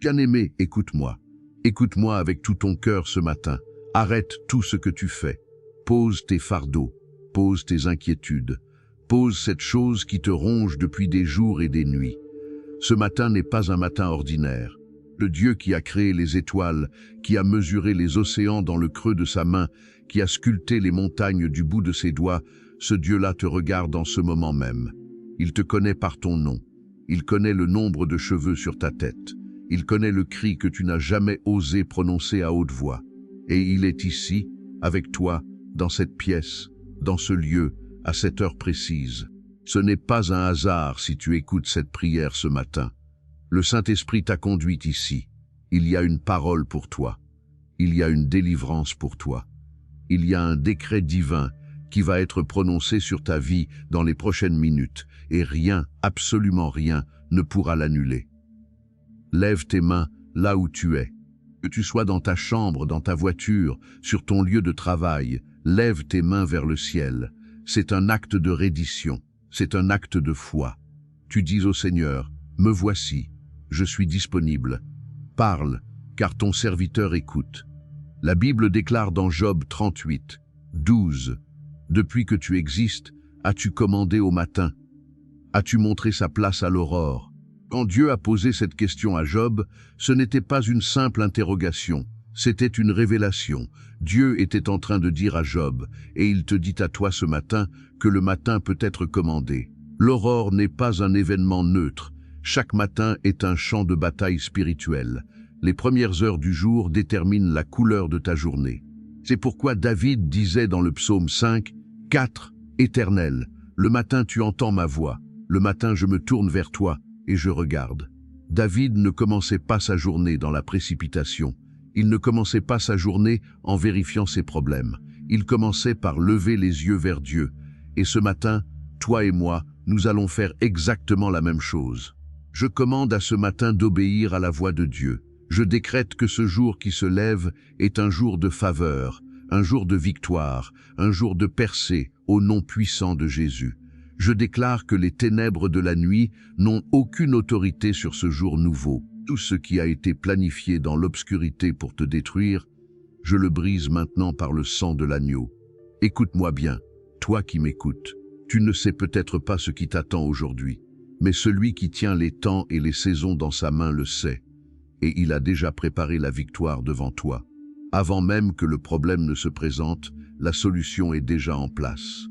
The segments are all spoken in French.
Bien-aimé, écoute-moi. Écoute-moi avec tout ton cœur ce matin. Arrête tout ce que tu fais. Pose tes fardeaux, pose tes inquiétudes, pose cette chose qui te ronge depuis des jours et des nuits. Ce matin n'est pas un matin ordinaire. Le Dieu qui a créé les étoiles, qui a mesuré les océans dans le creux de sa main, qui a sculpté les montagnes du bout de ses doigts, ce Dieu-là te regarde en ce moment même. Il te connaît par ton nom. Il connaît le nombre de cheveux sur ta tête. Il connaît le cri que tu n'as jamais osé prononcer à haute voix. Et il est ici, avec toi, dans cette pièce, dans ce lieu, à cette heure précise. Ce n'est pas un hasard si tu écoutes cette prière ce matin. Le Saint-Esprit t'a conduit ici. Il y a une parole pour toi. Il y a une délivrance pour toi. Il y a un décret divin qui va être prononcé sur ta vie dans les prochaines minutes, et rien, absolument rien, ne pourra l'annuler. Lève tes mains là où tu es. Que tu sois dans ta chambre, dans ta voiture, sur ton lieu de travail, lève tes mains vers le ciel. C'est un acte de reddition, c'est un acte de foi. Tu dis au Seigneur, « Me voici, je suis disponible. Parle, car ton serviteur écoute. » La Bible déclare dans Job 38, 12, « Depuis que tu existes, as-tu commandé au matin? As-tu montré sa place à l'aurore? » Quand Dieu a posé cette question à Job, ce n'était pas une simple interrogation, c'était une révélation. Dieu était en train de dire à Job, et il te dit à toi ce matin, que le matin peut être commandé. L'aurore n'est pas un événement neutre. Chaque matin est un champ de bataille spirituel. Les premières heures du jour déterminent la couleur de ta journée. C'est pourquoi David disait dans le psaume 5, 4, « Éternel, le matin tu entends ma voix, le matin je me tourne vers toi, et je regarde. » David ne commençait pas sa journée dans la précipitation. Il ne commençait pas sa journée en vérifiant ses problèmes. Il commençait par lever les yeux vers Dieu. Et ce matin, toi et moi, nous allons faire exactement la même chose. Je commande à ce matin d'obéir à la voix de Dieu. Je décrète que ce jour qui se lève est un jour de faveur, un jour de victoire, un jour de percée au nom puissant de Jésus. Je déclare que les ténèbres de la nuit n'ont aucune autorité sur ce jour nouveau. Tout ce qui a été planifié dans l'obscurité pour te détruire, je le brise maintenant par le sang de l'agneau. Écoute-moi bien, toi qui m'écoutes. Tu ne sais peut-être pas ce qui t'attend aujourd'hui, mais celui qui tient les temps et les saisons dans sa main le sait, et il a déjà préparé la victoire devant toi. Avant même que le problème ne se présente, la solution est déjà en place.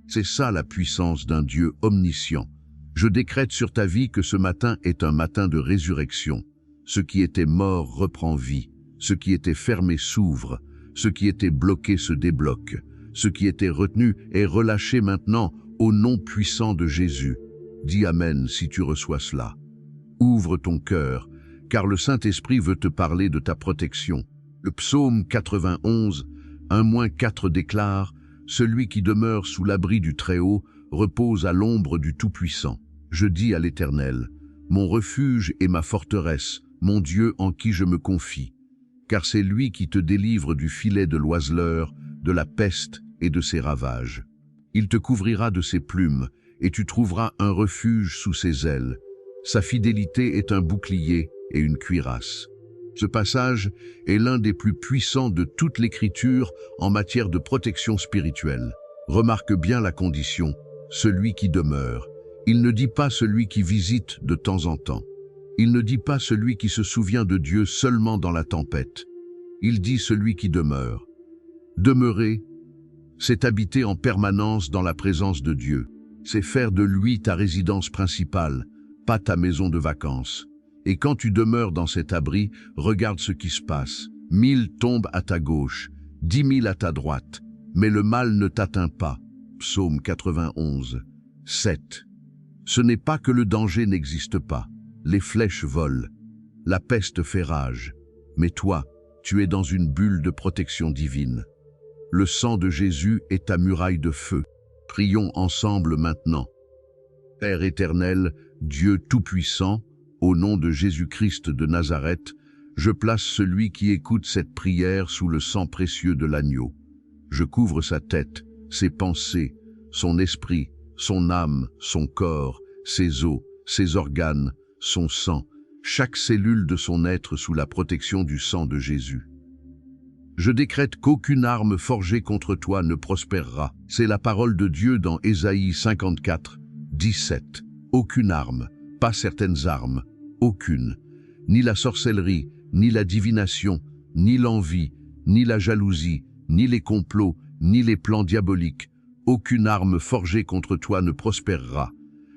C'est ça la puissance d'un Dieu omniscient. Je décrète sur ta vie que ce matin est un matin de résurrection. Ce qui était mort reprend vie. Ce qui était fermé s'ouvre. Ce qui était bloqué se débloque. Ce qui était retenu est relâché maintenant au nom puissant de Jésus. Dis Amen si tu reçois cela. Ouvre ton cœur, car le Saint-Esprit veut te parler de ta protection. Le psaume 91, 1-4 déclare « Celui qui demeure sous l'abri du Très-Haut repose à l'ombre du Tout-Puissant. Je dis à l'Éternel, mon refuge et ma forteresse, mon Dieu en qui je me confie. Car c'est lui qui te délivre du filet de l'oiseleur, de la peste et de ses ravages. Il te couvrira de ses plumes, et tu trouveras un refuge sous ses ailes. Sa fidélité est un bouclier et une cuirasse. » Ce passage est l'un des plus puissants de toute l'Écriture en matière de protection spirituelle. Remarque bien la condition, celui qui demeure. Il ne dit pas celui qui visite de temps en temps. Il ne dit pas celui qui se souvient de Dieu seulement dans la tempête. Il dit celui qui demeure. Demeurer, c'est habiter en permanence dans la présence de Dieu. C'est faire de lui ta résidence principale, pas ta maison de vacances. Et quand tu demeures dans cet abri, regarde ce qui se passe. 1000 tombent à ta gauche, 10 000 à ta droite, mais le mal ne t'atteint pas. Psaume 91, 7. Ce n'est pas que le danger n'existe pas. Les flèches volent. La peste fait rage. Mais toi, tu es dans une bulle de protection divine. Le sang de Jésus est ta muraille de feu. Prions ensemble maintenant. Père éternel, Dieu tout-puissant, au nom de Jésus-Christ de Nazareth, je place celui qui écoute cette prière sous le sang précieux de l'agneau. Je couvre sa tête, ses pensées, son esprit, son âme, son corps, ses os, ses organes, son sang. chaque cellule de son être sous la protection du sang de Jésus. Je décrète qu'aucune arme forgée contre toi ne prospérera. C'est la parole de Dieu dans Ésaïe 54, 17. Aucune arme, pas certaines armes, aucune. Ni la sorcellerie, ni la divination, ni l'envie, ni la jalousie, ni les complots, ni les plans diaboliques. Aucune arme forgée contre toi ne prospérera.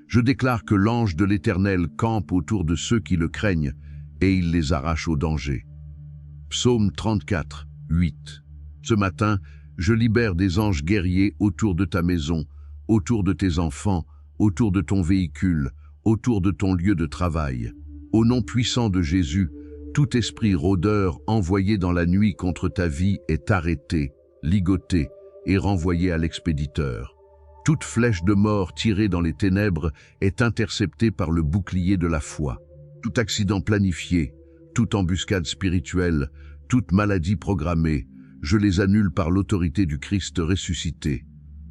Je déclare que l'ange de l'Éternel campe autour de ceux qui le craignent, et il les arrache au danger. Psaume 34, 8. Ce matin, je libère des anges guerriers autour de ta maison, autour de tes enfants, autour de ton véhicule, autour de ton lieu de travail. Au nom puissant de Jésus, tout esprit rôdeur envoyé dans la nuit contre ta vie est arrêté, ligoté et renvoyé à l'expéditeur. Toute flèche de mort tirée dans les ténèbres est interceptée par le bouclier de la foi. Tout accident planifié, toute embuscade spirituelle, toute maladie programmée, je les annule par l'autorité du Christ ressuscité.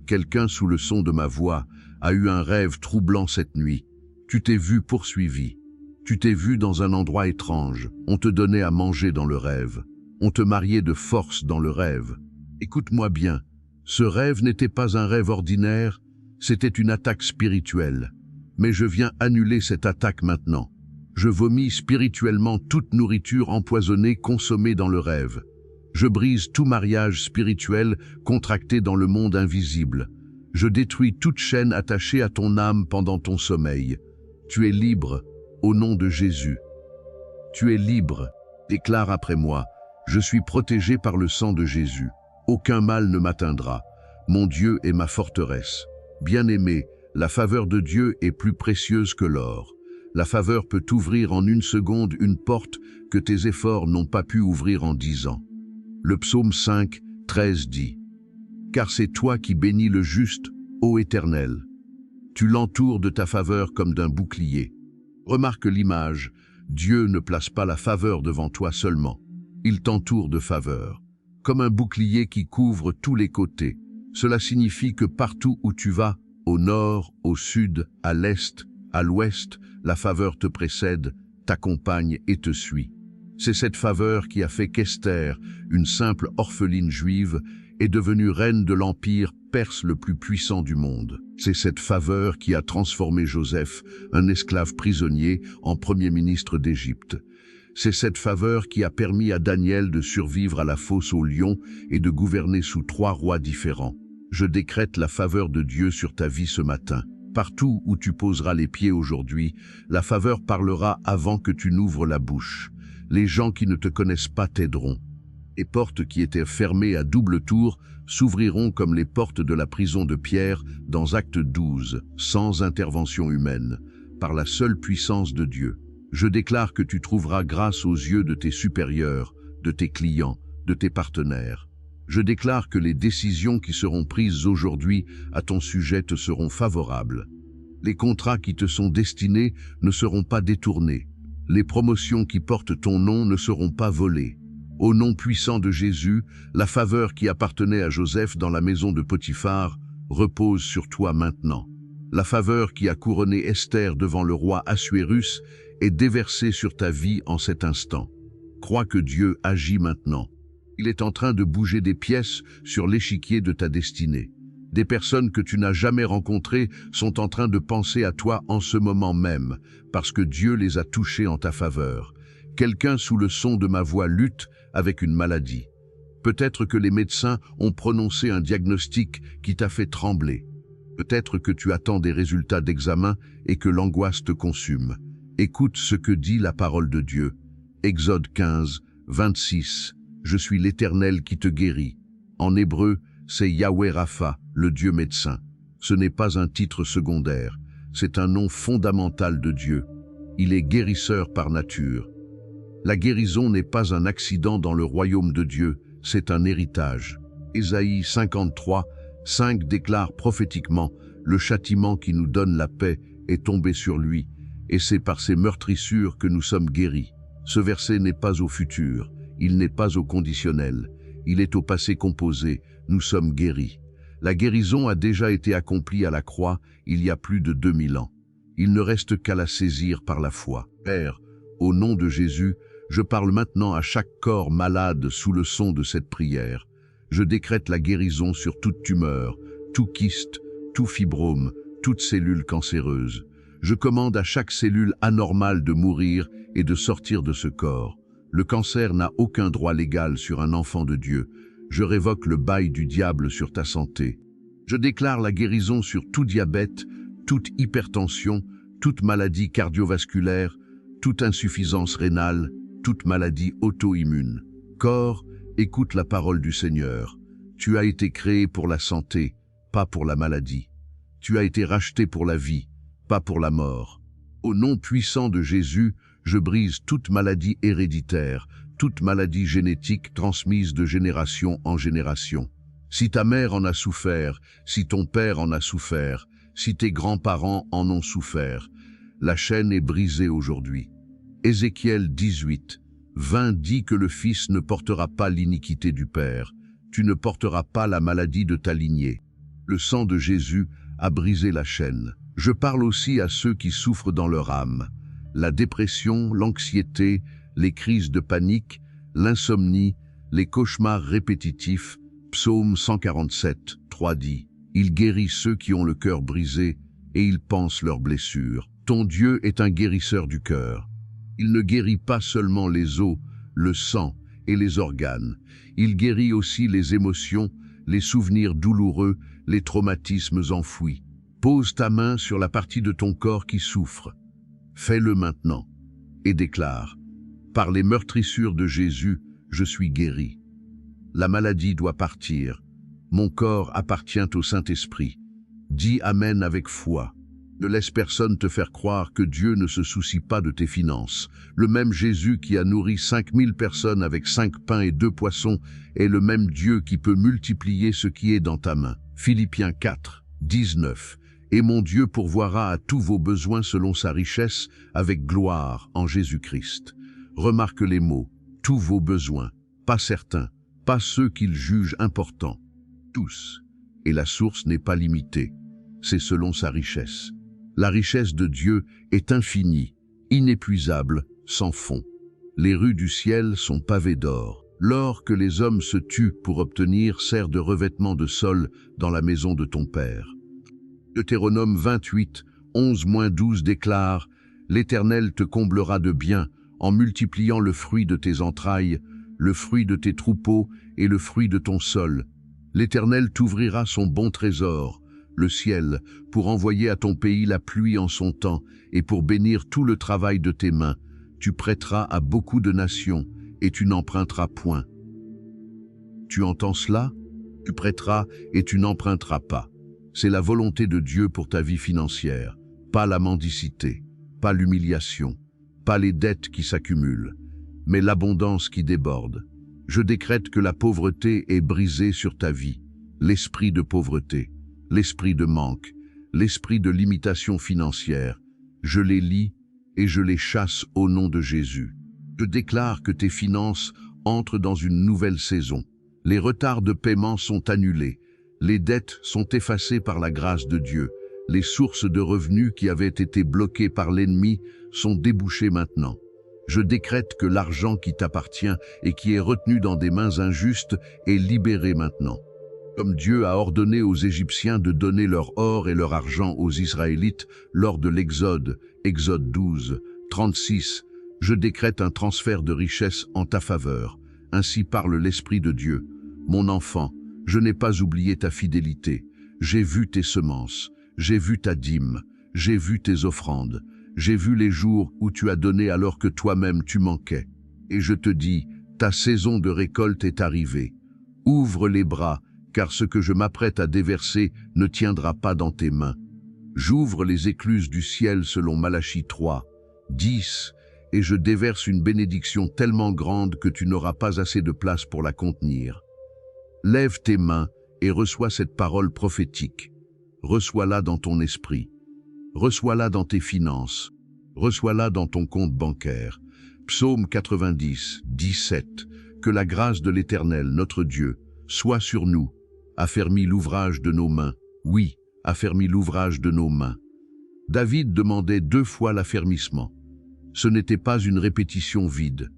Quelqu'un sous le son de ma voix a eu un rêve troublant cette nuit. Tu t'es vu poursuivi. Tu t'es vu dans un endroit étrange. On te donnait à manger dans le rêve. On te mariait de force dans le rêve. Écoute-moi bien. Ce rêve n'était pas un rêve ordinaire, c'était une attaque spirituelle. Mais je viens annuler cette attaque maintenant. Je vomis spirituellement toute nourriture empoisonnée consommée dans le rêve. Je brise tout mariage spirituel contracté dans le monde invisible. Je détruis toute chaîne attachée à ton âme pendant ton sommeil. Tu es libre, au nom de Jésus. Tu es libre, déclare après moi. Je suis protégé par le sang de Jésus. Aucun mal ne m'atteindra. Mon Dieu est ma forteresse. Bien-aimé, la faveur de Dieu est plus précieuse que l'or. La faveur peut ouvrir en une seconde une porte que tes efforts n'ont pas pu ouvrir en 10 ans. Le psaume 5, 13 dit « Car c'est toi qui bénis le juste, ô Éternel. Tu l'entoures de ta faveur comme d'un bouclier. » Remarque l'image, Dieu ne place pas la faveur devant toi seulement. Il t'entoure de faveur, comme un bouclier qui couvre tous les côtés. Cela signifie que partout où tu vas, au nord, au sud, à l'est, à l'ouest, la faveur te précède, t'accompagne et te suit. C'est cette faveur qui a fait qu'Esther, une simple orpheline juive, est devenue reine de l'empire perse le plus puissant du monde. C'est cette faveur qui a transformé Joseph, un esclave prisonnier, en premier ministre d'Égypte. C'est cette faveur qui a permis à Daniel de survivre à la fosse aux lions et de gouverner sous 3 rois différents. Je décrète la faveur de Dieu sur ta vie ce matin. Partout où tu poseras les pieds aujourd'hui, la faveur parlera avant que tu n'ouvres la bouche. Les gens qui ne te connaissent pas t'aideront. Les portes qui étaient fermées à double tour s'ouvriront comme les portes de la prison de Pierre dans Acte 12, sans intervention humaine, par la seule puissance de Dieu. Je déclare que tu trouveras grâce aux yeux de tes supérieurs, de tes clients, de tes partenaires. Je déclare que les décisions qui seront prises aujourd'hui à ton sujet te seront favorables. Les contrats qui te sont destinés ne seront pas détournés. Les promotions qui portent ton nom ne seront pas volées. Au nom puissant de Jésus, la faveur qui appartenait à Joseph dans la maison de Potiphar repose sur toi maintenant. La faveur qui a couronné Esther devant le roi Assuérus est déversée sur ta vie en cet instant. Crois que Dieu agit maintenant. Il est en train de bouger des pièces sur l'échiquier de ta destinée. Des personnes que tu n'as jamais rencontrées sont en train de penser à toi en ce moment même, parce que Dieu les a touchées en ta faveur. Quelqu'un sous le son de ma voix lutte avec une maladie. Peut-être que les médecins ont prononcé un diagnostic qui t'a fait trembler. Peut-être que tu attends des résultats d'examen et que l'angoisse te consume. Écoute ce que dit la parole de Dieu. Exode 15, 26. Je suis l'Éternel qui te guérit. En hébreu, c'est Yahweh Rapha, le Dieu médecin. Ce n'est pas un titre secondaire, c'est un nom fondamental de Dieu. Il est guérisseur par nature. La guérison n'est pas un accident dans le royaume de Dieu, c'est un héritage. Ésaïe 53, 5 déclare prophétiquement « Le châtiment qui nous donne la paix est tombé sur lui, et c'est par ses meurtrissures que nous sommes guéris. » Ce verset n'est pas au futur, il n'est pas au conditionnel, il est au passé composé, nous sommes guéris. La guérison a déjà été accomplie à la croix il y a plus de 2000 ans. Il ne reste qu'à la saisir par la foi. Père, Au nom de Jésus, je parle maintenant à chaque corps malade sous le son de cette prière. Je décrète la guérison sur toute tumeur, tout kyste, tout fibrome, toute cellule cancéreuse. Je commande à chaque cellule anormale de mourir et de sortir de ce corps. Le cancer n'a aucun droit légal sur un enfant de Dieu. Je révoque le bail du diable sur ta santé. Je déclare la guérison sur tout diabète, toute hypertension, toute maladie cardiovasculaire, toute insuffisance rénale, toute maladie auto-immune. Corps, écoute la parole du Seigneur. Tu as été créé pour la santé, pas pour la maladie. Tu as été racheté pour la vie, pas pour la mort. Au nom puissant de Jésus, je brise toute maladie héréditaire, toute maladie génétique transmise de génération en génération. Si ta mère en a souffert, si ton père en a souffert, si tes grands-parents en ont souffert, la chaîne est brisée aujourd'hui. Ézéchiel 18, 20 dit que le Fils ne portera pas l'iniquité du Père. Tu ne porteras pas la maladie de ta lignée. Le sang de Jésus a brisé la chaîne. Je parle aussi à ceux qui souffrent dans leur âme. La dépression, l'anxiété, les crises de panique, l'insomnie, les cauchemars répétitifs. Psaume 147, 3 dit « Il guérit ceux qui ont le cœur brisé et il panse leurs blessures. Ton Dieu est un guérisseur du cœur. Il ne guérit pas seulement les os, le sang et les organes. Il guérit aussi les émotions, les souvenirs douloureux, les traumatismes enfouis. Pose ta main sur la partie de ton corps qui souffre. Fais-le maintenant et déclare « Par les meurtrissures de Jésus, je suis guéri. La maladie doit partir. Mon corps appartient au Saint-Esprit. Dis Amen avec foi. Ne laisse personne te faire croire que Dieu ne se soucie pas de tes finances. Le même Jésus qui a nourri 5000 personnes avec 5 pains et 2 poissons est le même Dieu qui peut multiplier ce qui est dans ta main. Philippiens 4, 19. Et mon Dieu pourvoira à tous vos besoins selon sa richesse avec gloire en Jésus-Christ. Remarque les mots, tous vos besoins, pas certains, pas ceux qu'il juge importants. Tous. Et la source n'est pas limitée. C'est selon sa richesse. La richesse de Dieu est infinie, inépuisable, sans fond. Les rues du ciel sont pavées d'or. L'or que les hommes se tuent pour obtenir sert de revêtement de sol dans la maison de ton Père. Deutéronome 28, 11-12 déclare « L'Éternel te comblera de biens en multipliant le fruit de tes entrailles, le fruit de tes troupeaux et le fruit de ton sol. L'Éternel t'ouvrira son bon trésor, le ciel, pour envoyer à ton pays la pluie en son temps et pour bénir tout le travail de tes mains. Tu prêteras à beaucoup de nations et tu n'emprunteras point. » Tu entends cela? Tu prêteras et tu n'emprunteras pas. C'est la volonté de Dieu pour ta vie financière, pas la mendicité, pas l'humiliation, pas les dettes qui s'accumulent, mais l'abondance qui déborde. Je décrète que la pauvreté est brisée sur ta vie, l'esprit de pauvreté, l'esprit de manque, l'esprit de limitation financière. Je les lie et je les chasse au nom de Jésus. Je déclare que tes finances entrent dans une nouvelle saison. Les retards de paiement sont annulés. Les dettes sont effacées par la grâce de Dieu. Les sources de revenus qui avaient été bloquées par l'ennemi sont débouchées maintenant. Je décrète que l'argent qui t'appartient et qui est retenu dans des mains injustes est libéré maintenant. Comme Dieu a ordonné aux Égyptiens de donner leur or et leur argent aux Israélites lors de l'Exode, Exode 12, 36, je décrète un transfert de richesse en ta faveur. Ainsi parle l'Esprit de Dieu. Mon enfant, je n'ai pas oublié ta fidélité. J'ai vu tes semences, j'ai vu ta dîme, j'ai vu tes offrandes, j'ai vu les jours où tu as donné alors que toi-même tu manquais. Et je te dis, ta saison de récolte est arrivée. Ouvre les bras, car ce que je m'apprête à déverser ne tiendra pas dans tes mains. J'ouvre les écluses du ciel selon Malachie 3, 10, et je déverse une bénédiction tellement grande que tu n'auras pas assez de place pour la contenir. Lève tes mains et reçois cette parole prophétique. Reçois-la dans ton esprit. Reçois-la dans tes finances. Reçois-la dans ton compte bancaire. Psaume 90, 17. Que la grâce de l'Éternel, notre Dieu, soit sur nous. Affermis l'ouvrage de nos mains. Oui, affermis l'ouvrage de nos mains. David demandait 2 fois l'affermissement. Ce n'était pas une répétition vide,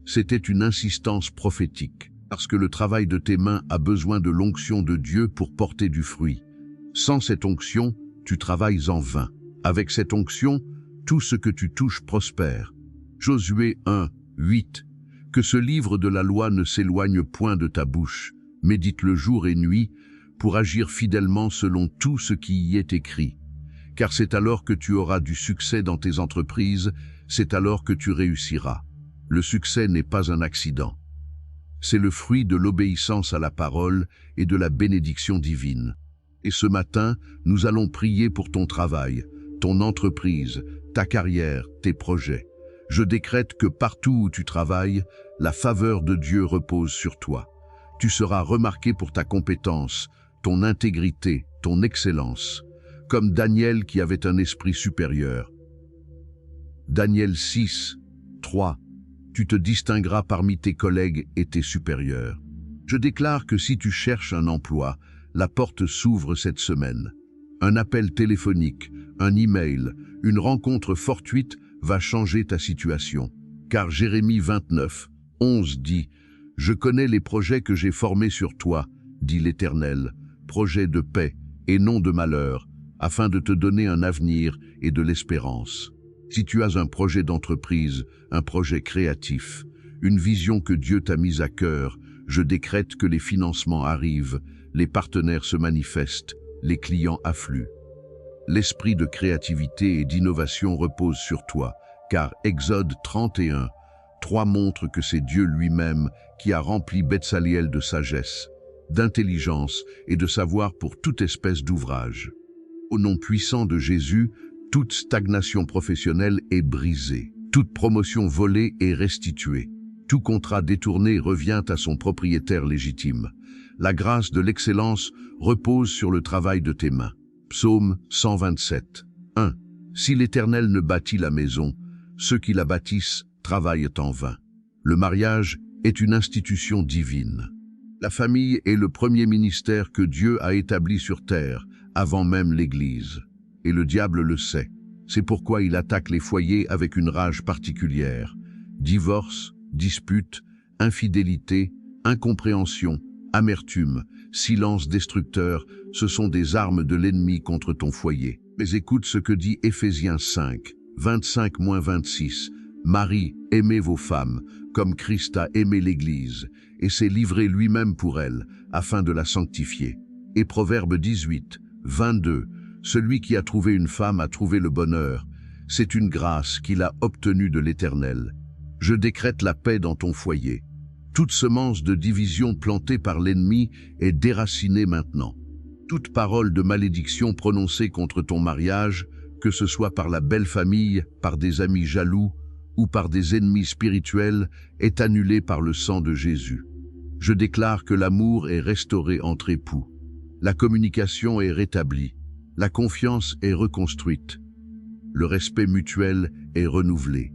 c'était une insistance prophétique, parce que le travail de tes mains a besoin de l'onction de Dieu pour porter du fruit. Sans cette onction, tu travailles en vain. Avec cette onction, tout ce que tu touches prospère. Josué 1, 8. Que ce livre de la loi ne s'éloigne point de ta bouche, médite-le jour et nuit, pour agir fidèlement selon tout ce qui y est écrit. Car c'est alors que tu auras du succès dans tes entreprises, c'est alors que tu réussiras. Le succès n'est pas un accident. C'est le fruit de l'obéissance à la parole et de la bénédiction divine. Et ce matin, nous allons prier pour ton travail, ton entreprise, ta carrière, tes projets. Je décrète que partout où tu travailles, la faveur de Dieu repose sur toi. Tu seras remarqué pour ta compétence, ton intégrité, ton excellence, comme Daniel qui avait un esprit supérieur. Daniel 6, 3. Tu te distingueras parmi tes collègues et tes supérieurs. Je déclare que si tu cherches un emploi, la porte s'ouvre cette semaine. Un appel téléphonique, un email, une rencontre fortuite va changer ta situation. Car Jérémie 29, 11 dit « Je connais les projets que j'ai formés sur toi, dit l'Éternel, projets de paix et non de malheur, afin de te donner un avenir et de l'espérance. » Si tu as un projet d'entreprise, un projet créatif, une vision que Dieu t'a mise à cœur, je décrète que les financements arrivent, les partenaires se manifestent, les clients affluent. L'esprit de créativité et d'innovation repose sur toi, car Exode 31, 3 montre que c'est Dieu lui-même qui a rempli Betsaliel de sagesse, d'intelligence et de savoir pour toute espèce d'ouvrage. Au nom puissant de Jésus, toute stagnation professionnelle est brisée, toute promotion volée est restituée. Tout contrat détourné revient à son propriétaire légitime. La grâce de l'excellence repose sur le travail de tes mains. Psaume 127, 1. Si l'Éternel ne bâtit la maison, ceux qui la bâtissent travaillent en vain. Le mariage est une institution divine. La famille est le premier ministère que Dieu a établi sur terre, avant même l'Église. Et le diable le sait. C'est pourquoi il attaque les foyers avec une rage particulière. Divorce, dispute, infidélité, incompréhension, amertume, silence destructeur, ce sont des armes de l'ennemi contre ton foyer. Mais écoute ce que dit Éphésiens 5, 25-26. Marie, aimez vos femmes, comme Christ a aimé l'Église, et s'est livré lui-même pour elle, afin de la sanctifier. Et Proverbe 18, 22. Celui qui a trouvé une femme a trouvé le bonheur. C'est une grâce qu'il a obtenue de l'Éternel. Je décrète la paix dans ton foyer. Toute semence de division plantée par l'ennemi est déracinée maintenant. Toute parole de malédiction prononcée contre ton mariage, que ce soit par la belle famille, par des amis jaloux ou par des ennemis spirituels, est annulée par le sang de Jésus. Je déclare que l'amour est restauré entre époux. La communication est rétablie. La confiance est reconstruite. Le respect mutuel est renouvelé.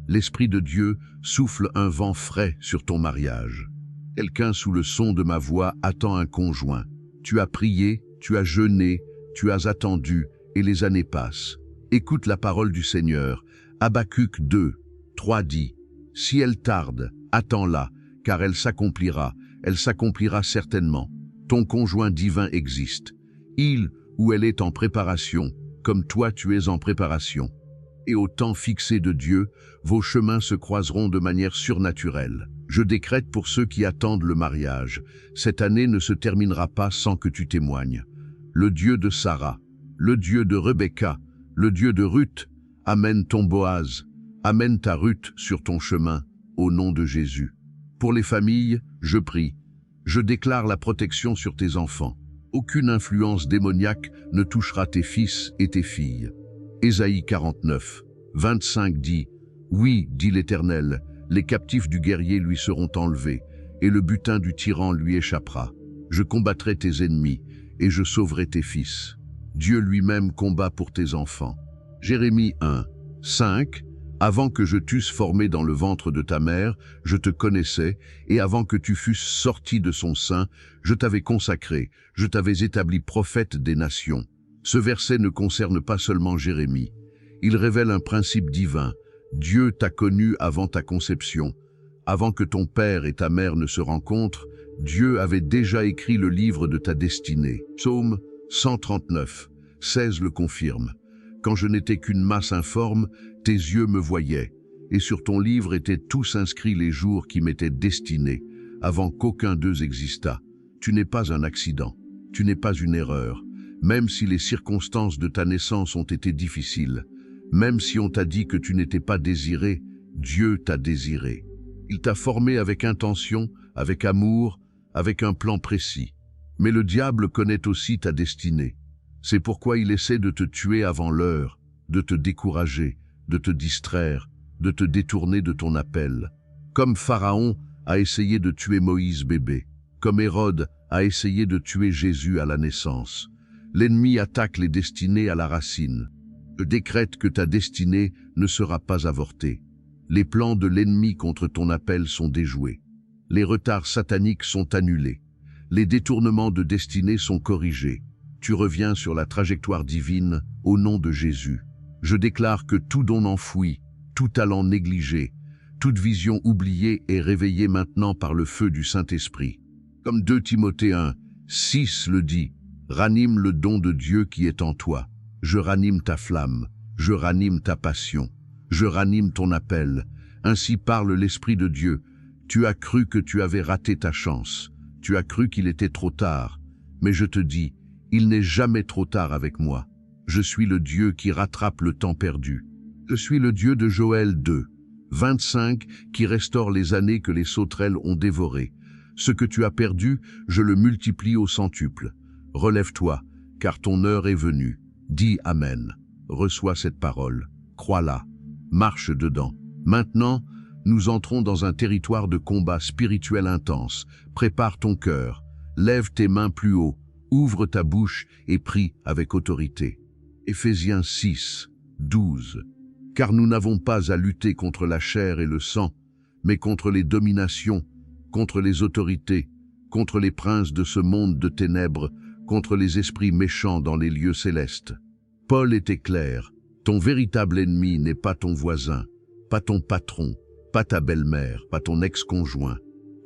L'Esprit de Dieu souffle un vent frais sur ton mariage. Quelqu'un sous le son de ma voix attend un conjoint. Tu as prié, tu as jeûné, tu as attendu, et les années passent. Écoute la parole du Seigneur. Habacuc 2, 3 dit « Si elle tarde, attends-la, car elle s'accomplira certainement. Ton conjoint divin existe. Il ou elle est en préparation, comme toi tu es en préparation. Et au temps fixé de Dieu, vos chemins se croiseront de manière surnaturelle. Je décrète pour ceux qui attendent le mariage, cette année ne se terminera pas sans que tu témoignes. Le Dieu de Sarah, le Dieu de Rebecca, le Dieu de Ruth, amène ton Boaz, amène ta Ruth sur ton chemin, au nom de Jésus. Pour les familles, je prie. Je déclare la protection sur tes enfants. Aucune influence démoniaque ne touchera tes fils et tes filles. Ésaïe 49, 25 dit « Oui, dit l'Éternel, les captifs du guerrier lui seront enlevés, et le butin du tyran lui échappera. Je combattrai tes ennemis, et je sauverai tes fils. Dieu lui-même combat pour tes enfants. » Jérémie 1, 5. Avant que je t'eusse formé dans le ventre de ta mère, je te connaissais, et avant que tu fusses sorti de son sein, je t'avais consacré, je t'avais établi prophète des nations. Ce verset ne concerne pas seulement Jérémie. Il révèle un principe divin. Dieu t'a connu avant ta conception. Avant que ton père et ta mère ne se rencontrent, Dieu avait déjà écrit le livre de ta destinée. Psaume 139, 16 le confirme. Quand je n'étais qu'une masse informe, tes yeux me voyaient, et sur ton livre étaient tous inscrits les jours qui m'étaient destinés, avant qu'aucun d'eux existât. Tu n'es pas un accident, tu n'es pas une erreur, même si les circonstances de ta naissance ont été difficiles, même si on t'a dit que tu n'étais pas désiré, Dieu t'a désiré. Il t'a formé avec intention, avec amour, avec un plan précis. Mais le diable connaît aussi ta destinée. C'est pourquoi il essaie de te tuer avant l'heure, de te décourager, de te distraire, de te détourner de ton appel. Comme Pharaon a essayé de tuer Moïse bébé, comme Hérode a essayé de tuer Jésus à la naissance. L'ennemi attaque les destinées à la racine. Je décrète que ta destinée ne sera pas avortée. Les plans de l'ennemi contre ton appel sont déjoués. Les retards sataniques sont annulés. Les détournements de destinée sont corrigés. Tu reviens sur la trajectoire divine au nom de Jésus. Je déclare que tout don enfoui, tout talent négligé, toute vision oubliée est réveillée maintenant par le feu du Saint-Esprit. Comme 2 Timothée 1, 6 le dit, ranime le don de Dieu qui est en toi. Je ranime ta flamme, je ranime ta passion. Je ranime ton appel. Ainsi parle l'Esprit de Dieu. Tu as cru que tu avais raté ta chance. Tu as cru qu'il était trop tard. Mais je te dis, il n'est jamais trop tard avec moi. Je suis le Dieu qui rattrape le temps perdu. Je suis le Dieu de Joël 2, 25, qui restaure les années que les sauterelles ont dévorées. Ce que tu as perdu, je le multiplie au centuple. Relève-toi, car ton heure est venue. Dis Amen. Reçois cette parole. Crois-la. Marche dedans. Maintenant, nous entrons dans un territoire de combat spirituel intense. Prépare ton cœur, lève tes mains plus haut, ouvre ta bouche et prie avec autorité. Éphésiens 6, 12. Car nous n'avons pas à lutter contre la chair et le sang, mais contre les dominations, contre les autorités, contre les princes de ce monde de ténèbres, contre les esprits méchants dans les lieux célestes. Paul était clair. Ton véritable ennemi n'est pas ton voisin, pas ton patron, pas ta belle-mère, pas ton ex-conjoint.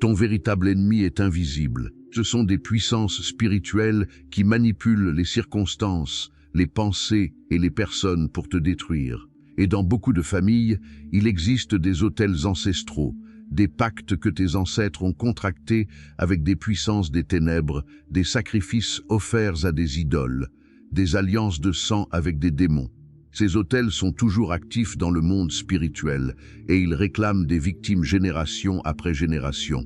Ton véritable ennemi est invisible. Ce sont des puissances spirituelles qui manipulent les circonstances, les pensées et les personnes pour te détruire. Et dans beaucoup de familles, il existe des autels ancestraux, des pactes que tes ancêtres ont contractés avec des puissances des ténèbres, des sacrifices offerts à des idoles, des alliances de sang avec des démons. Ces autels sont toujours actifs dans le monde spirituel et ils réclament des victimes génération après génération.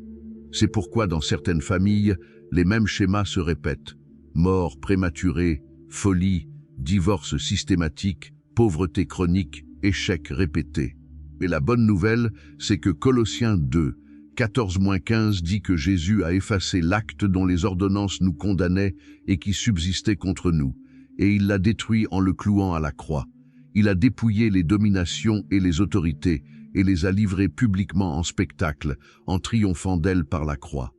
C'est pourquoi dans certaines familles, les mêmes schémas se répètent. Mort prématurée, folie, divorce systématique, pauvreté chronique, échec répété. Mais la bonne nouvelle, c'est que Colossiens 2, 14-15 dit que Jésus a effacé l'acte dont les ordonnances nous condamnaient et qui subsistait contre nous, et il l'a détruit en le clouant à la croix. Il a dépouillé les dominations et les autorités et les a livrées publiquement en spectacle, en triomphant d'elles par la croix.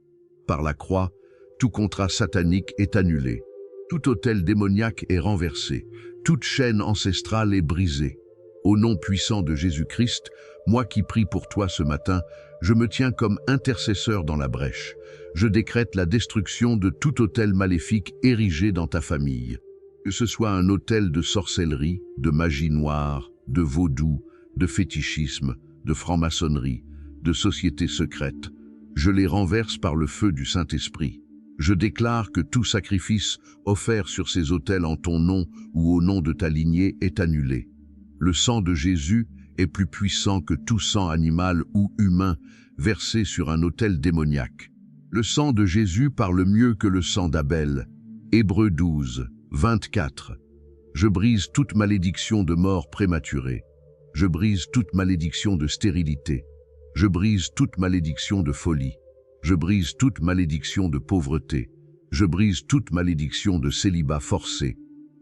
Par la croix, tout contrat satanique est annulé. Tout autel démoniaque est renversé. Toute chaîne ancestrale est brisée. Au nom puissant de Jésus-Christ, moi qui prie pour toi ce matin, je me tiens comme intercesseur dans la brèche. Je décrète la destruction de tout autel maléfique érigé dans ta famille. Que ce soit un autel de sorcellerie, de magie noire, de vaudou, de fétichisme, de franc-maçonnerie, de société secrète, je les renverse par le feu du Saint-Esprit. Je déclare que tout sacrifice offert sur ces autels en ton nom ou au nom de ta lignée est annulé. Le sang de Jésus est plus puissant que tout sang animal ou humain versé sur un autel démoniaque. Le sang de Jésus parle mieux que le sang d'Abel. Hébreux 12, 24. Je brise toute malédiction de mort prématurée. Je brise toute malédiction de stérilité. Je brise toute malédiction de folie. Je brise toute malédiction de pauvreté. Je brise toute malédiction de célibat forcé.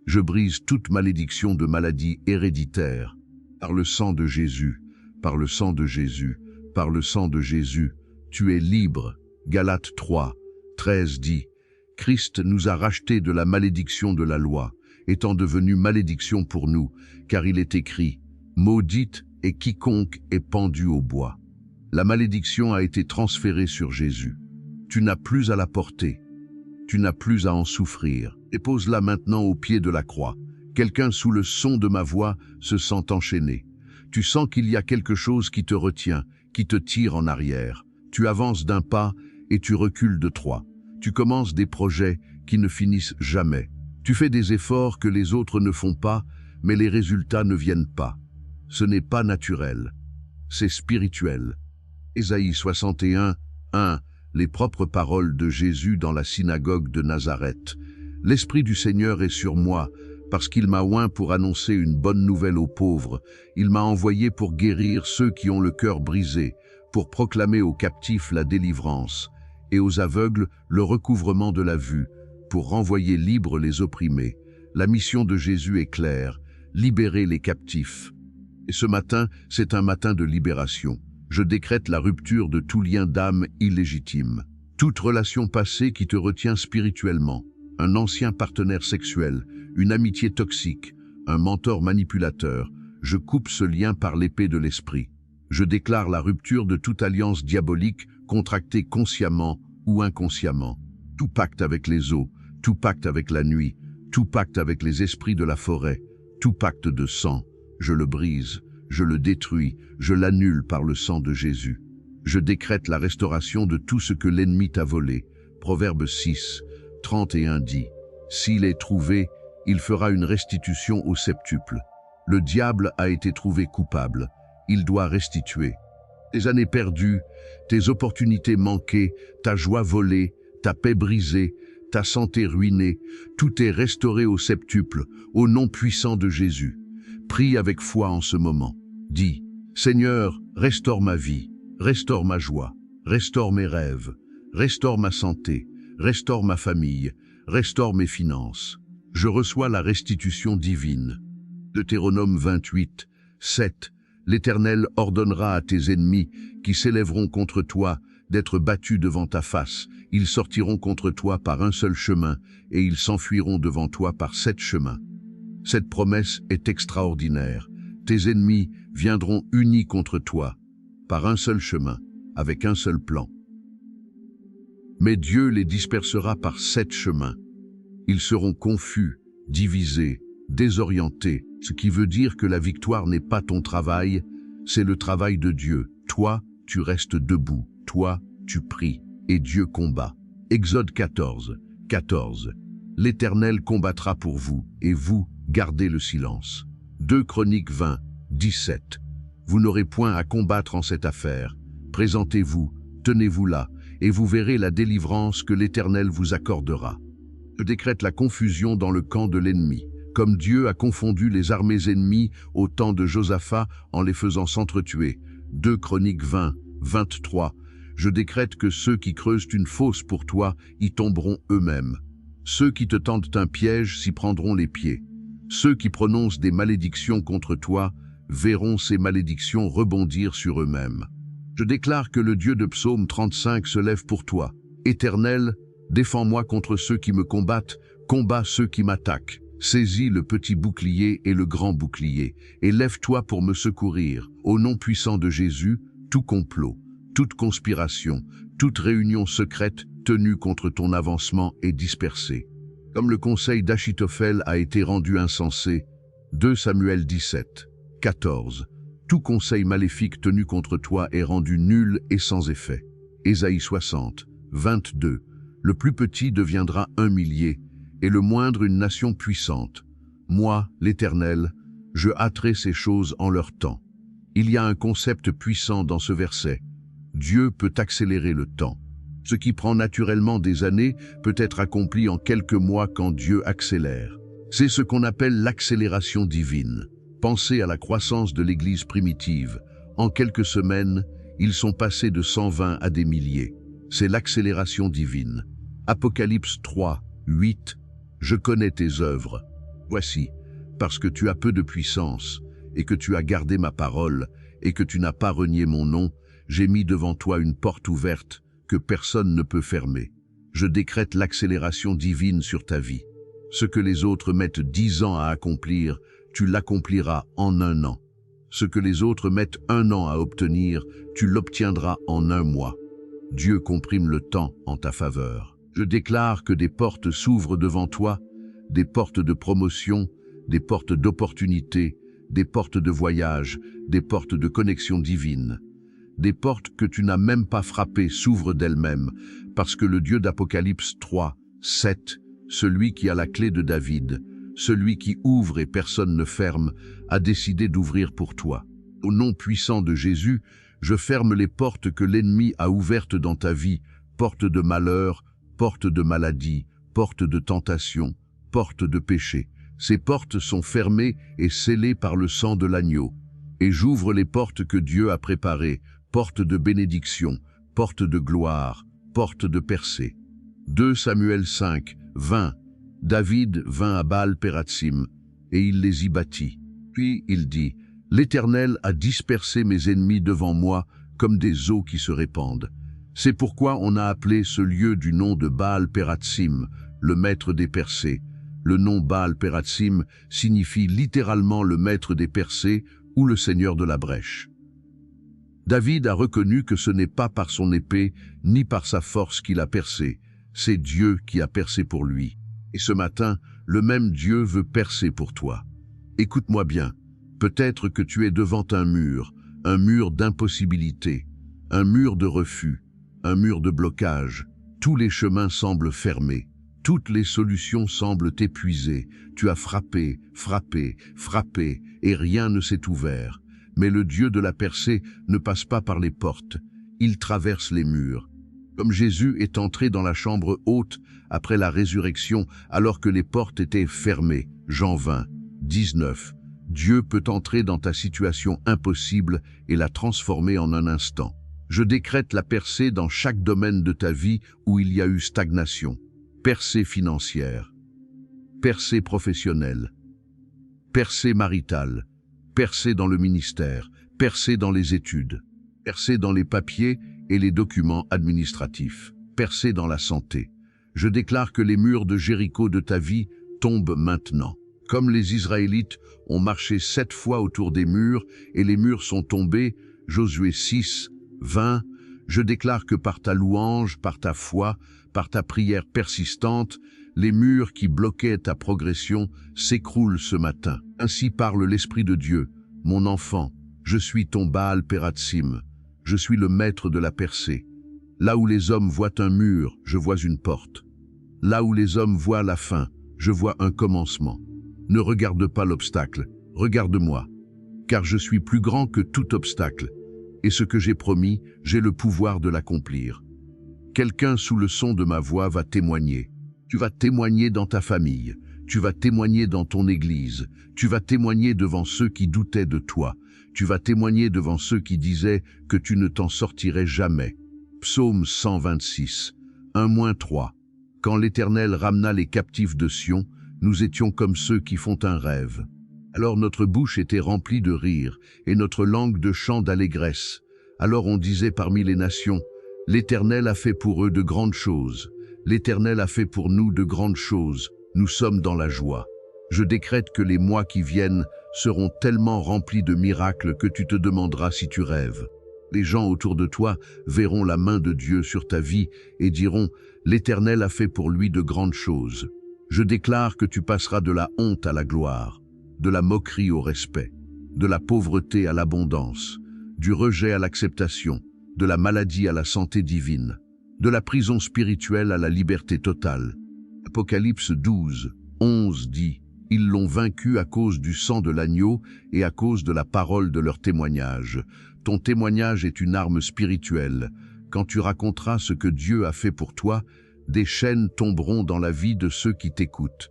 Je brise toute malédiction de maladie héréditaire. Par le sang de Jésus, par le sang de Jésus, par le sang de Jésus, tu es libre. Galates 3, 13 dit, Christ nous a rachetés de la malédiction de la loi, étant devenu malédiction pour nous, car il est écrit, maudite et quiconque est pendu au bois. La malédiction a été transférée sur Jésus. Tu n'as plus à la porter. Tu n'as plus à en souffrir. Dépose-la maintenant au pied de la croix. Quelqu'un sous le son de ma voix se sent enchaîné. Tu sens qu'il y a quelque chose qui te retient, qui te tire en arrière. Tu avances d'un pas et tu recules de 3. Tu commences des projets qui ne finissent jamais. Tu fais des efforts que les autres ne font pas, mais les résultats ne viennent pas. Ce n'est pas naturel, c'est spirituel. Ésaïe 61, 1, les propres paroles de Jésus dans la synagogue de Nazareth. L'Esprit du Seigneur est sur moi, parce qu'il m'a oint pour annoncer une bonne nouvelle aux pauvres. Il m'a envoyé pour guérir ceux qui ont le cœur brisé, pour proclamer aux captifs la délivrance, et aux aveugles le recouvrement de la vue, pour renvoyer libres les opprimés. La mission de Jésus est claire, libérer les captifs. Et ce matin, c'est un matin de libération. Je décrète la rupture de tout lien d'âme illégitime. Toute relation passée qui te retient spirituellement, un ancien partenaire sexuel, une amitié toxique, un mentor manipulateur, je coupe ce lien par l'épée de l'esprit. Je déclare la rupture de toute alliance diabolique contractée consciemment ou inconsciemment. Tout pacte avec les eaux, tout pacte avec la nuit, tout pacte avec les esprits de la forêt, tout pacte de sang, je le brise, je le détruis, je l'annule par le sang de Jésus. Je décrète la restauration de tout ce que l'ennemi t'a volé. Proverbe 6, 31 dit, « S'il est trouvé, il fera une restitution au septuple. Le diable a été trouvé coupable, il doit restituer. Tes années perdues, tes opportunités manquées, ta joie volée, ta paix brisée, ta santé ruinée, tout est restauré au septuple, au nom puissant de Jésus. Prie avec foi en ce moment. Dis, Seigneur, restaure ma vie, restaure ma joie, restaure mes rêves, restaure ma santé, restaure ma famille, restaure mes finances. Je reçois la restitution divine. Deutéronome 28, 7. L'Éternel ordonnera à tes ennemis qui s'élèveront contre toi d'être battus devant ta face. Ils sortiront contre toi par un seul chemin et ils s'enfuiront devant toi par 7 chemins. Cette promesse est extraordinaire. Tes ennemis viendront unis contre toi par un seul chemin, avec un seul plan. Mais Dieu les dispersera par 7 chemins. Ils seront confus, divisés, désorientés, ce qui veut dire que la victoire n'est pas ton travail, c'est le travail de Dieu. Toi, tu restes debout, toi, tu pries, et Dieu combat. Exode 14, 14. L'Éternel combattra pour vous, et vous, gardez le silence. 2 Chroniques 20, 17. Vous n'aurez point à combattre en cette affaire. Présentez-vous, tenez-vous là, et vous verrez la délivrance que l'Éternel vous accordera. Je décrète la confusion dans le camp de l'ennemi, comme Dieu a confondu les armées ennemies au temps de Josaphat en les faisant s'entretuer. 2 Chroniques 20, 23. Je décrète que ceux qui creusent une fosse pour toi y tomberont eux-mêmes. Ceux qui te tendent un piège s'y prendront les pieds. Ceux qui prononcent des malédictions contre toi verront ces malédictions rebondir sur eux-mêmes. Je déclare que le Dieu de Psaume 35 se lève pour toi. Éternel, défends-moi contre ceux qui me combattent, combats ceux qui m'attaquent. Saisis le petit bouclier et le grand bouclier, et lève-toi pour me secourir. Au nom puissant de Jésus, tout complot, toute conspiration, toute réunion secrète tenue contre ton avancement est dispersée. Comme le conseil d'Achitophel a été rendu insensé, 2 Samuel 17, 14. Tout conseil maléfique tenu contre toi est rendu nul et sans effet. Ésaïe 60, 22. Le plus petit deviendra 1 millier, et le moindre une nation puissante. Moi, l'Éternel, je hâterai ces choses en leur temps. Il y a un concept puissant dans ce verset. Dieu peut accélérer le temps. Ce qui prend naturellement des années peut être accompli en quelques mois quand Dieu accélère. C'est ce qu'on appelle l'accélération divine. Pensez à la croissance de l'Église primitive. En quelques semaines, ils sont passés de 120 à des milliers. C'est l'accélération divine. Apocalypse 3, 8. Je connais tes œuvres. Voici, parce que tu as peu de puissance, et que tu as gardé ma parole, et que tu n'as pas renié mon nom, j'ai mis devant toi une porte ouverte que personne ne peut fermer. Je décrète l'accélération divine sur ta vie. Ce que les autres mettent 10 ans à accomplir, tu l'accompliras en 1 an. Ce que les autres mettent 1 an à obtenir, tu l'obtiendras en 1 mois. Dieu comprime le temps en ta faveur. Je déclare que des portes s'ouvrent devant toi, des portes de promotion, des portes d'opportunité, des portes de voyage, des portes de connexion divine. Des portes que tu n'as même pas frappées s'ouvrent d'elles-mêmes, parce que le Dieu d'Apocalypse 3, 7, celui qui a la clé de David, celui qui ouvre et personne ne ferme, a décidé d'ouvrir pour toi. Au nom puissant de Jésus, je ferme les portes que l'ennemi a ouvertes dans ta vie, portes de malheur, portes de maladie, portes de tentation, portes de péché. Ces portes sont fermées et scellées par le sang de l'agneau. Et j'ouvre les portes que Dieu a préparées, portes de bénédiction, portes de gloire, portes de percée. 2 Samuel 5, 20. David vint à Baal-Pératsim, et il les y bâtit. Puis il dit, « L'Éternel a dispersé mes ennemis devant moi comme des eaux qui se répandent. C'est pourquoi on a appelé ce lieu du nom de Baal-Pératsim, le maître des percées. Le nom Baal-Pératsim signifie littéralement le maître des percées ou le seigneur de la brèche. » David a reconnu que ce n'est pas par son épée ni par sa force qu'il a percé, c'est Dieu qui a percé pour lui. Et ce matin, le même Dieu veut percer pour toi. Écoute-moi bien, peut-être que tu es devant un mur d'impossibilité, un mur de refus, un mur de blocage. Tous les chemins semblent fermés, toutes les solutions semblent épuisées. Tu as frappé, frappé, frappé, et rien ne s'est ouvert. Mais le Dieu de la percée ne passe pas par les portes, il traverse les murs. Comme Jésus est entré dans la chambre haute après la résurrection alors que les portes étaient fermées, Jean 20, 19, Dieu peut entrer dans ta situation impossible et la transformer en un instant. Je décrète la percée dans chaque domaine de ta vie où il y a eu stagnation. Percée financière, percée professionnelle, percée maritale, percée dans le ministère, percée dans les études, percée dans les papiers et les documents administratifs, percée dans la santé. Je déclare que les murs de Jéricho de ta vie tombent maintenant. Comme les Israélites ont marché 7 fois autour des murs et les murs sont tombés, Josué 6, 20, je déclare que par ta louange, par ta foi, par ta prière persistante, les murs qui bloquaient ta progression s'écroulent ce matin. Ainsi parle l'Esprit de Dieu. Mon enfant, je suis ton Baal-Pératsim. Je suis le maître de la percée. Là où les hommes voient un mur, je vois une porte. Là où les hommes voient la fin, je vois un commencement. Ne regarde pas l'obstacle, regarde-moi, car je suis plus grand que tout obstacle, et ce que j'ai promis, j'ai le pouvoir de l'accomplir. Quelqu'un sous le son de ma voix va témoigner. Tu vas témoigner dans ta famille, tu vas témoigner dans ton église, tu vas témoigner devant ceux qui doutaient de toi, tu vas témoigner devant ceux qui disaient que tu ne t'en sortirais jamais. Psaume 126, 1-3. Quand l'Éternel ramena les captifs de Sion, nous étions comme ceux qui font un rêve. Alors notre bouche était remplie de rire, et notre langue de chants d'allégresse. Alors on disait parmi les nations, « L'Éternel a fait pour eux de grandes choses. L'Éternel a fait pour nous de grandes choses. Nous sommes dans la joie. » Je décrète que les mois qui viennent seront tellement remplis de miracles que tu te demanderas si tu rêves. Les gens autour de toi verront la main de Dieu sur ta vie et diront « L'Éternel a fait pour lui de grandes choses. » Je déclare que tu passeras de la honte à la gloire, de la moquerie au respect, de la pauvreté à l'abondance, du rejet à l'acceptation, de la maladie à la santé divine, de la prison spirituelle à la liberté totale. Apocalypse 12, 11 dit « Ils l'ont vaincu à cause du sang de l'agneau et à cause de la parole de leur témoignage. » Ton témoignage est une arme spirituelle. Quand tu raconteras ce que Dieu a fait pour toi, des chaînes tomberont dans la vie de ceux qui t'écoutent.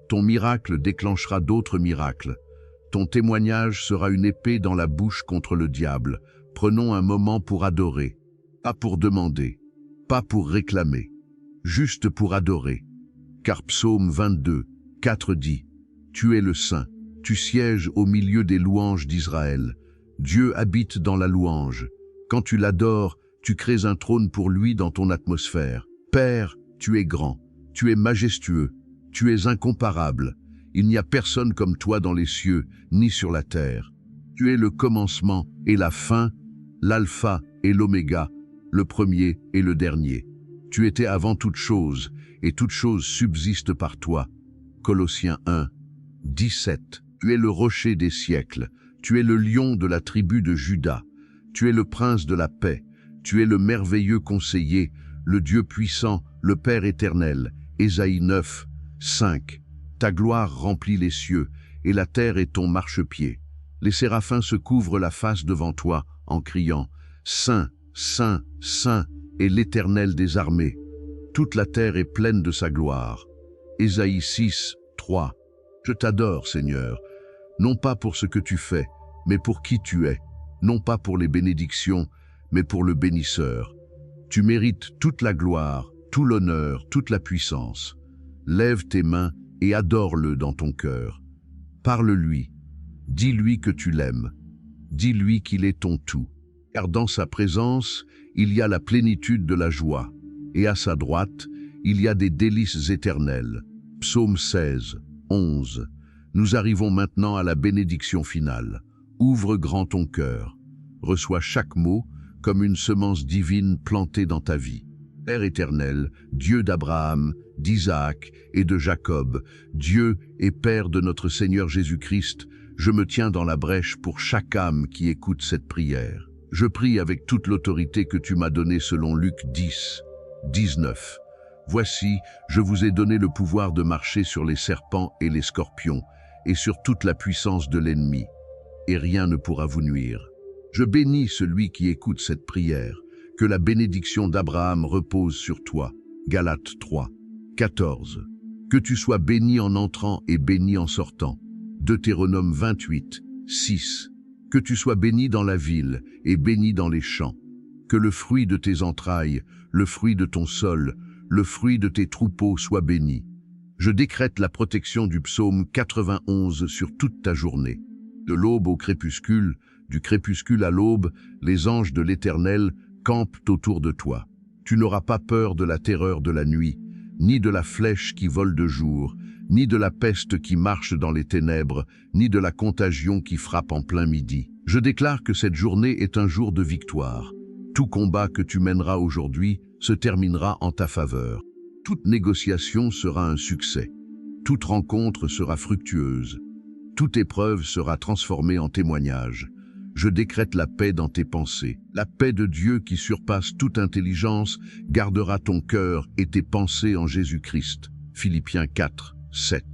Ton miracle déclenchera d'autres miracles. Ton témoignage sera une épée dans la bouche contre le diable. Prenons un moment pour adorer, pas pour demander, pas pour réclamer, juste pour adorer. Car Psaume 22, 4 dit « Tu es le Saint, tu sièges au milieu des louanges d'Israël. Dieu habite dans la louange. Quand tu l'adores, tu crées un trône pour lui dans ton atmosphère. Père, tu es grand, tu es majestueux, tu es incomparable. Il n'y a personne comme toi dans les cieux, ni sur la terre. Tu es le commencement et la fin, l'alpha et l'oméga, le premier et le dernier. Tu étais avant toute chose, et toute chose subsiste par toi. Colossiens 1, 17. Tu es le rocher des siècles, tu es le lion de la tribu de Juda, tu es le prince de la paix, tu es le merveilleux conseiller, le Dieu puissant, le Père éternel. Ésaïe 9, 5. Ta gloire remplit les cieux, et la terre est ton marchepied. Les séraphins se couvrent la face devant toi, en criant « Saint, Saint, Saint est l'Éternel des armées. Toute la terre est pleine de sa gloire. » Ésaïe 6, 3. Je t'adore, Seigneur, non pas pour ce que tu fais, mais pour qui tu es, non pas pour les bénédictions, mais pour le bénisseur. Tu mérites toute la gloire, tout l'honneur, toute la puissance. Lève tes mains et adore-le dans ton cœur. Parle-lui, dis-lui que tu l'aimes, dis-lui qu'il est ton tout. Car dans sa présence, il y a la plénitude de la joie, et à sa droite, il y a des délices éternelles. Psaume 16, 11. Nous arrivons maintenant à la bénédiction finale. Ouvre grand ton cœur. Reçois chaque mot comme une semence divine plantée dans ta vie. Père éternel, Dieu d'Abraham, d'Isaac et de Jacob, Dieu et Père de notre Seigneur Jésus-Christ, je me tiens dans la brèche pour chaque âme qui écoute cette prière. Je prie avec toute l'autorité que tu m'as donnée selon Luc 10, 19. Voici, je vous ai donné le pouvoir de marcher sur les serpents et les scorpions, et sur toute la puissance de l'ennemi, et rien ne pourra vous nuire. Je bénis celui qui écoute cette prière, que la bénédiction d'Abraham repose sur toi. Galates 3, 14. Que tu sois béni en entrant et béni en sortant. Deutéronome 28, 6. Que tu sois béni dans la ville et béni dans les champs. Que le fruit de tes entrailles, le fruit de ton sol, le fruit de tes troupeaux soit béni. Je décrète la protection du psaume 91 sur toute ta journée. De l'aube au crépuscule, du crépuscule à l'aube, les anges de l'Éternel campent autour de toi. Tu n'auras pas peur de la terreur de la nuit, ni de la flèche qui vole de jour, ni de la peste qui marche dans les ténèbres, ni de la contagion qui frappe en plein midi. Je déclare que cette journée est un jour de victoire. Tout combat que tu mèneras aujourd'hui se terminera en ta faveur. Toute négociation sera un succès. Toute rencontre sera fructueuse. Toute épreuve sera transformée en témoignage. Je décrète la paix dans tes pensées. La paix de Dieu qui surpasse toute intelligence gardera ton cœur et tes pensées en Jésus-Christ. Philippiens 4, 7.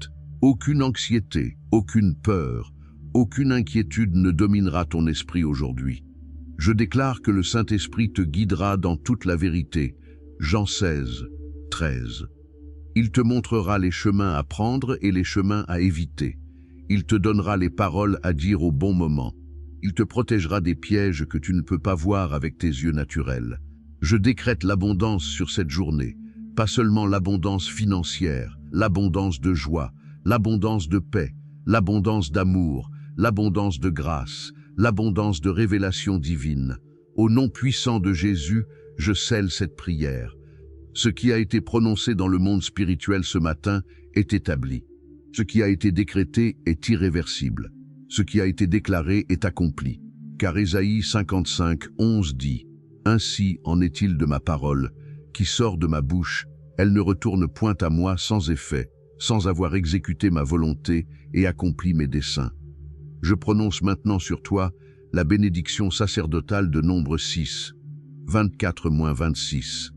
Aucune anxiété, aucune peur, aucune inquiétude ne dominera ton esprit aujourd'hui. Je déclare que le Saint-Esprit te guidera dans toute la vérité. Jean 16, 13. Il te montrera les chemins à prendre et les chemins à éviter. Il te donnera les paroles à dire au bon moment. Il te protégera des pièges que tu ne peux pas voir avec tes yeux naturels. Je décrète l'abondance sur cette journée, pas seulement l'abondance financière, l'abondance de joie, l'abondance de paix, l'abondance d'amour, l'abondance de grâce, l'abondance de révélation divine. Au nom puissant de Jésus, je scelle cette prière. Ce qui a été prononcé dans le monde spirituel ce matin est établi. Ce qui a été décrété est irréversible. Ce qui a été déclaré est accompli. Car Ésaïe 55, 11 dit « Ainsi en est-il de ma parole, qui sort de ma bouche, elle ne retourne point à moi sans effet, sans avoir exécuté ma volonté et accompli mes desseins. » Je prononce maintenant sur toi la bénédiction sacerdotale de Nombre 6, 24-26.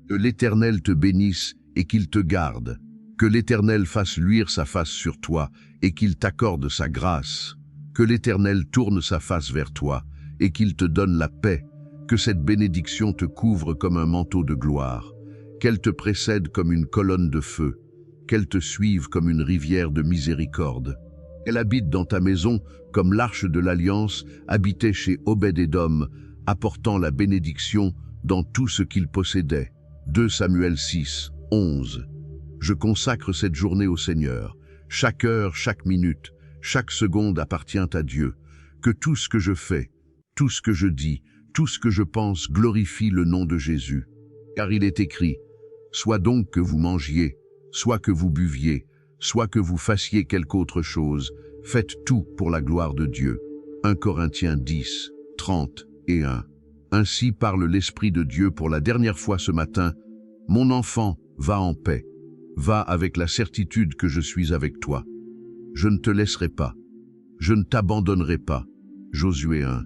Que l'Éternel te bénisse et qu'il te garde. Que l'Éternel fasse luire sa face sur toi et qu'il t'accorde sa grâce. Que l'Éternel tourne sa face vers toi et qu'il te donne la paix. Que cette bénédiction te couvre comme un manteau de gloire. Qu'elle te précède comme une colonne de feu. Qu'elle te suive comme une rivière de miséricorde. Qu'elle habite dans ta maison comme l'arche de l'Alliance habitait chez Obed-Édom, apportant la bénédiction dans tout ce qu'il possédait. 2 Samuel 6, 11. Je consacre cette journée au Seigneur. Chaque heure, chaque minute, chaque seconde appartient à Dieu. Que tout ce que je fais, tout ce que je dis, tout ce que je pense glorifie le nom de Jésus. Car il est écrit, « Soit donc que vous mangiez, soit que vous buviez, soit que vous fassiez quelque autre chose, faites tout pour la gloire de Dieu. » 1 Corinthiens 10, 30 et 1. Ainsi parle l'Esprit de Dieu pour la dernière fois ce matin. Mon enfant, va en paix. Va avec la certitude que je suis avec toi. Je ne te laisserai pas. Je ne t'abandonnerai pas. Josué 1,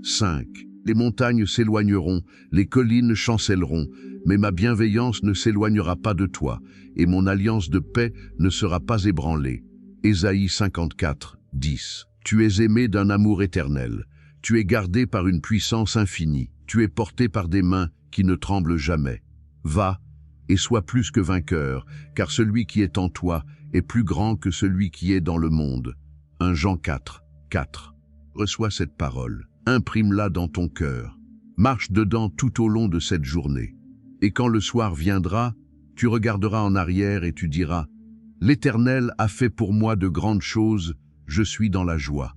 5. Les montagnes s'éloigneront, les collines chancelleront, mais ma bienveillance ne s'éloignera pas de toi, et mon alliance de paix ne sera pas ébranlée. Ésaïe 54, 10. Tu es aimé d'un amour éternel. Tu es gardé par une puissance infinie. Tu es porté par des mains qui ne tremblent jamais. Va et sois plus que vainqueur, car celui qui est en toi est plus grand que celui qui est dans le monde. 1 Jean 4, 4. Reçois cette parole. Imprime-la dans ton cœur. Marche dedans tout au long de cette journée. Et quand le soir viendra, tu regarderas en arrière et tu diras « L'Éternel a fait pour moi de grandes choses, je suis dans la joie. »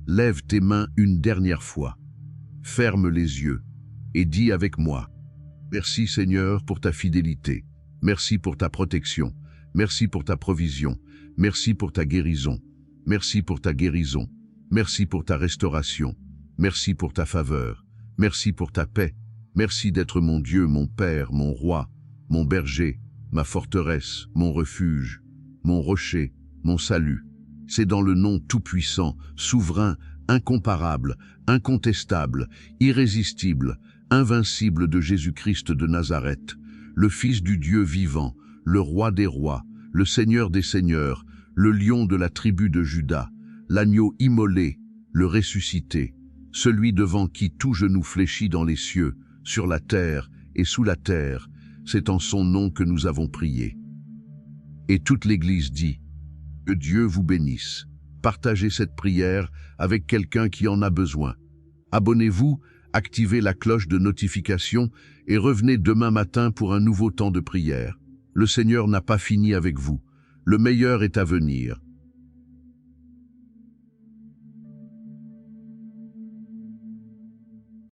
Lève tes mains une dernière fois. Ferme les yeux et dis avec moi « Merci Seigneur pour ta fidélité. Merci pour ta protection. Merci pour ta provision. Merci pour ta guérison. Merci pour ta guérison. Merci pour ta restauration. Merci pour ta faveur. Merci pour ta paix. Merci d'être mon Dieu, mon Père, mon Roi, mon berger, ma forteresse, mon refuge, mon rocher, mon salut. C'est dans le nom tout-puissant, souverain, incomparable, incontestable, irrésistible, invincible de Jésus-Christ de Nazareth, le Fils du Dieu vivant, le Roi des rois, le Seigneur des seigneurs, le lion de la tribu de Juda, l'agneau immolé, le ressuscité, celui devant qui tout genou fléchit dans les cieux, sur la terre et sous la terre, c'est en son nom que nous avons prié. Et toute l'Église dit, que Dieu vous bénisse. Partagez cette prière avec quelqu'un qui en a besoin. Abonnez-vous, activez la cloche de notification et revenez demain matin pour un nouveau temps de prière. Le Seigneur n'a pas fini avec vous. Le meilleur est à venir.